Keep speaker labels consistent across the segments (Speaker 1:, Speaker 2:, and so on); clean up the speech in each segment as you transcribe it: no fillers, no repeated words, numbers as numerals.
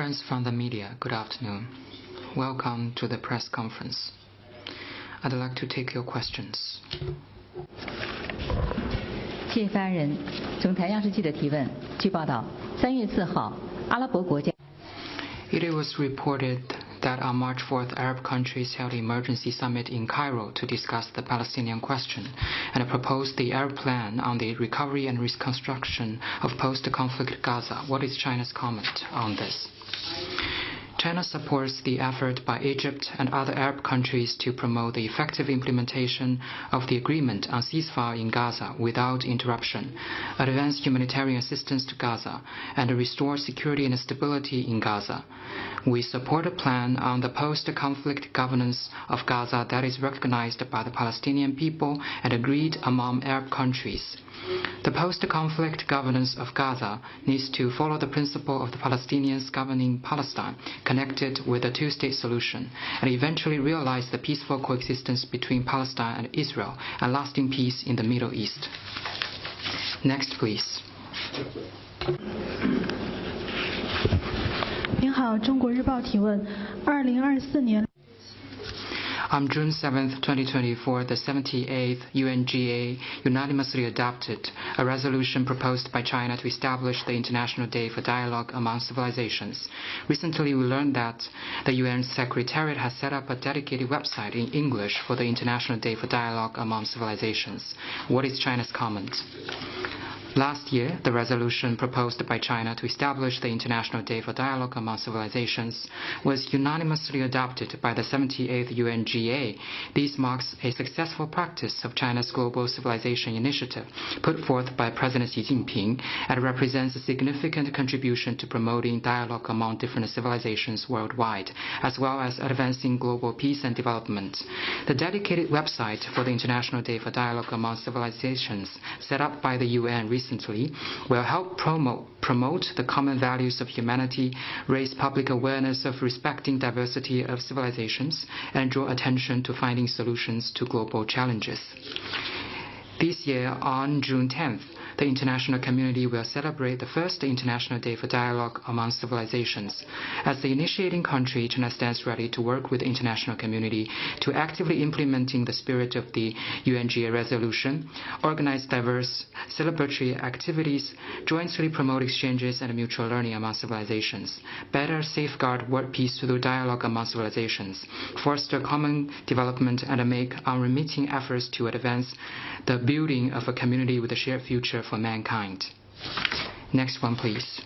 Speaker 1: Friends from the media, good afternoon. Welcome to the press conference. I'd like to take your questions.
Speaker 2: 谢谢发言人。总台央视记者提问。据报道，3月4号，阿拉伯国家。
Speaker 1: It was reported that on March 4th, Arab countries held an emergency summit in Cairo to discuss the Palestinian question and proposed the Arab plan on the recovery and reconstruction of post-conflict Gaza. What is China's comment on this? China supports the effort by Egypt and other Arab countries to promote the effective implementation of the agreement on ceasefire in Gaza without interruption, advance humanitarian assistance to Gaza, and restore security and stability in Gaza. We support a plan on the post-conflict governance of Gaza that is recognized by the Palestinian people and agreed among Arab countries. The post-conflict governance of Gaza needs to follow the principle of the Palestinians governing Palestine, connected with a two-state solution, and eventually realize the peaceful coexistence between Palestine and Israel and lasting peace in the Middle East. Next, please.
Speaker 3: 您好，中国日报提问：2024年。
Speaker 1: On June 7, 2024, the 78th UNGA unanimously adopted a resolution proposed by China to establish the International Day for Dialogue Among Civilizations. Recently, we learned that the UN Secretariat has set up a dedicated website in English for the International Day for Dialogue Among Civilizations. What is China's comment? Last year, the resolution proposed by China to establish the International Day for Dialogue Among Civilizations was unanimously adopted by the 78th UNGA. This marks a successful practice of China's Global Civilization Initiative put forth by President Xi Jinping and represents a significant contribution to promoting dialogue among different civilizations worldwide, as well as advancing global peace and development. The dedicated website for the International Day for Dialogue Among Civilizations, set up by the UN recently, will help promote the common values of humanity, raise public awareness of respecting diversity of civilizations, and draw attention to finding solutions to global challenges. This year, on June 10th, the international community will celebrate the first International Day for Dialogue Among Civilizations. As the initiating country, China stands ready to work with the international community to actively implementing the spirit of the UNGA resolution, organize diverse celebratory activities, jointly promote exchanges and mutual learning among civilizations, better safeguard world peace through dialogue among civilizations, foster common development, and make unremitting efforts to advance the building of a community with a shared future for mankind. Next one, please.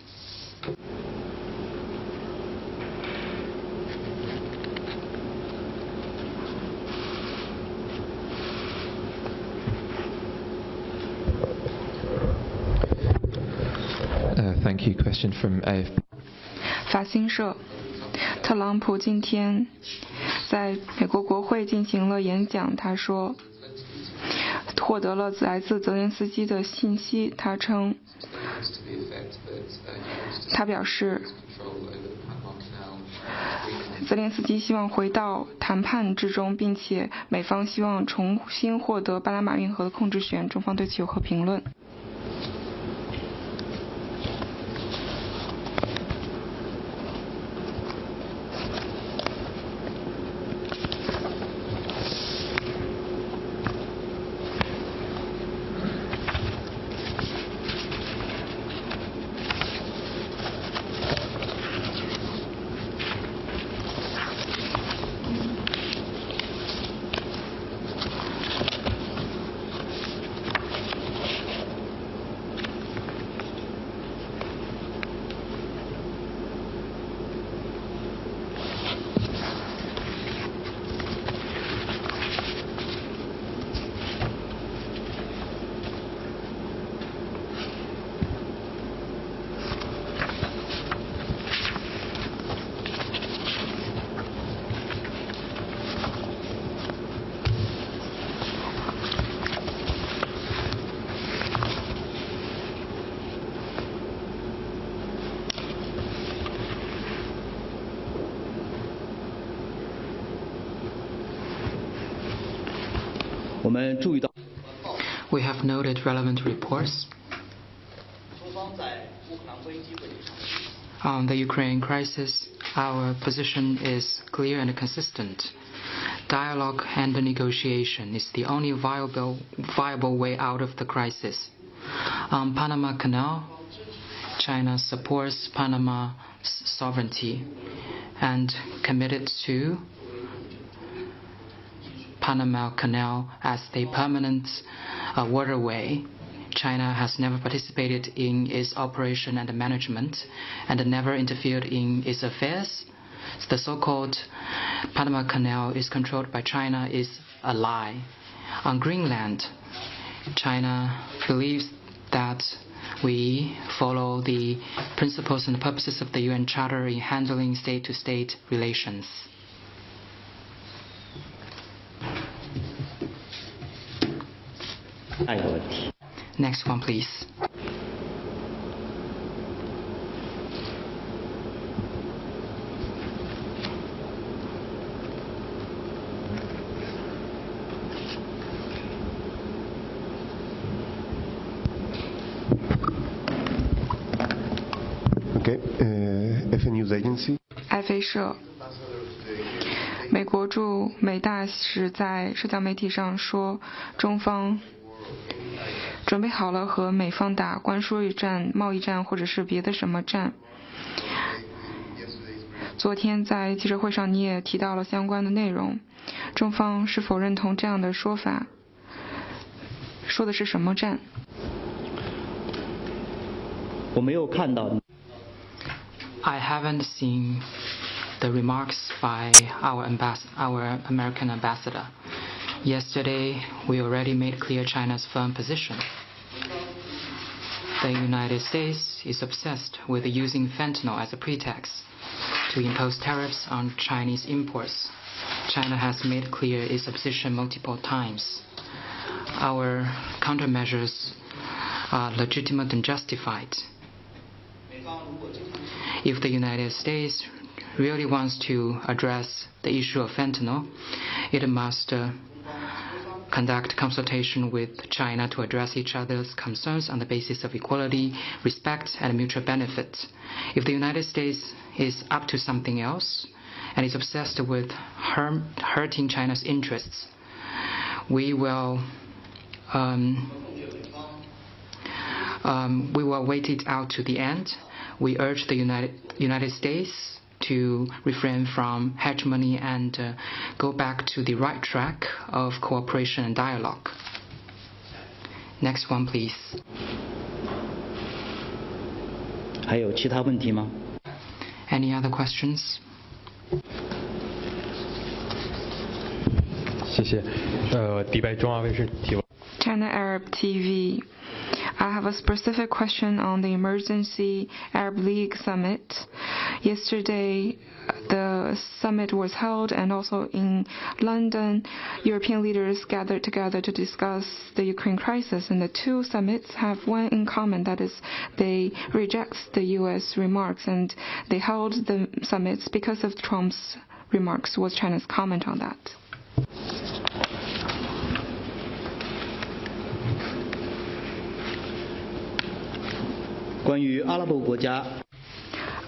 Speaker 4: Thank you. Question from AFP.
Speaker 5: 法新社，特朗普今天在美国国会进行了演讲，他说获得了来自泽连斯基的信息。他表示，泽连斯基希望回到谈判之中，并且美方希望重新获得巴拿马运河的控制权。中方对此有何评论？We
Speaker 1: have noted relevant reports. On the Ukraine crisis, our position is clear and consistent. Dialogue and negotiation is the only viable way out of the crisis. On Panama Canal, China supports Panama's sovereignty and committed to Panama Canal as the permanent waterway. China has never participated in its operation and management and never interfered in its affairs. The so-called Panama Canal is controlled by China is a lie. On Greenland, China believes that we follow the principles and purposes of the UN Charter in handling state-to-state relations. Next one, please.
Speaker 6: F News Agency.
Speaker 5: FA 社，美国驻美大使在社交媒体上说，中方准备好了和美方打关税战、贸易战或者是别的什么战。昨天在记者会上你也提到了相关的内容，中方是否认同这样的说法？说的是什么战？
Speaker 7: 我没有看到。
Speaker 1: I haven't seen the remarks by our American ambassador. Yesterday, we already made clear China's firm position. The United States is obsessed with using fentanyl as a pretext to impose tariffs on Chinese imports. China has made clear its opposition multiple times. Our countermeasures are legitimate and justified. If the United States really wants to address the issue of fentanyl, it must conduct consultation with China to address each other's concerns on the basis of equality, respect, and mutual benefit. If the United States is up to something else and is obsessed with hurting China's interests, we will wait it out to the end. We urge the United States to refrain from hegemony and go back to the right track of cooperation and dialogue. Next one, please.
Speaker 7: 还有其他问题吗？
Speaker 1: Any other questions?
Speaker 4: 谢谢。迪拜中亚卫视提问。
Speaker 5: China Arab TV. I have a specific question on the Emergency Arab League Summit. Yesterday, the summit was held, and also in London, European leaders gathered together to discuss the Ukraine crisis. And the two summits have one in common, that is, they reject the U.S. remarks, and they held the summits because of Trump's remarks. What's China's comment on that?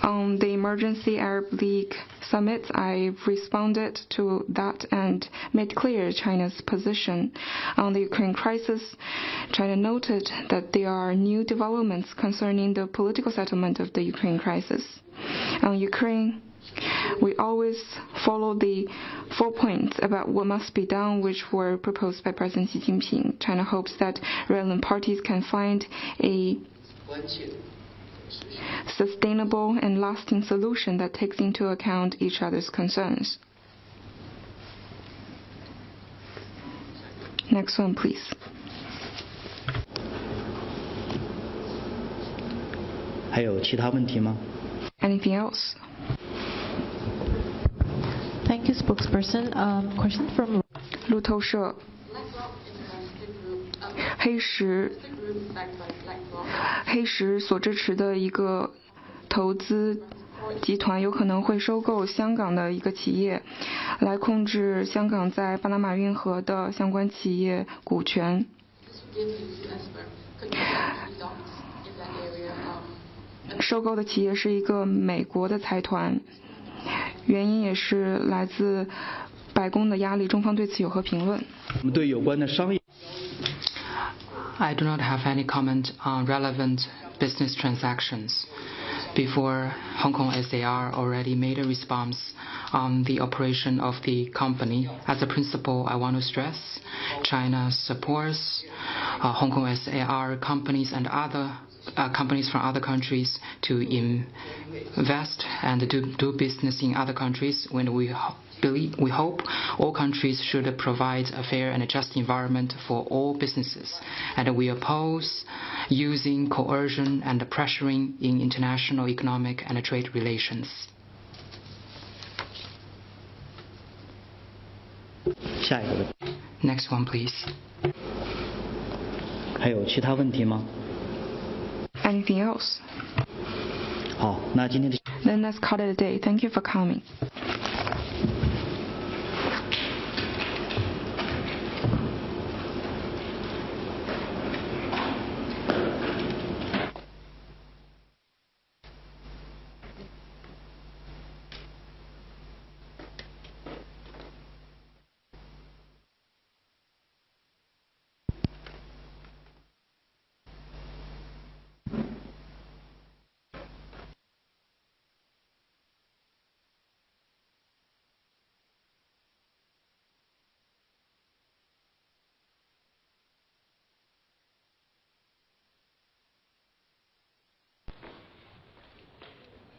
Speaker 5: On the Emergency Arab League Summit, I responded to that and made clear China's position. On the Ukraine crisis, China noted that there are new developments concerning the political settlement of the Ukraine crisis. On Ukraine, we always follow the 4 points about what must be done, which were proposed by President Xi Jinping. China hopes that relevant parties can find a sustainable and lasting solution that takes into account each other's concerns. Next one, please. Anything else?
Speaker 3: Thank you, spokesperson. Question from
Speaker 5: 路透社，黑石所支持的一个投资集团有可能会收购香港的一个企业，来控制香港在巴拿马运河的相关企业股权。收购的企业是一个美国的财团，原因也是来自白宫的压力，中方对此有何评论？
Speaker 7: 我们对有关的商业
Speaker 1: I do not have any comment on relevant business transactions. Before, Hong Kong SAR already made a response on the operation of the company. As a principle, I want to stress China supports Hong Kong SAR companies and other companies from other countries to invest and do business in other countries when we hope all countries should provide a fair and just environment for all businesses, and we oppose using coercion and pressuring in international economic and trade relations.
Speaker 7: 下一个问题，
Speaker 1: Next one, please.
Speaker 7: 还有其他问题吗？
Speaker 5: Anything else?
Speaker 7: 好，那今天的
Speaker 5: Then let's call it a day. Thank you for coming.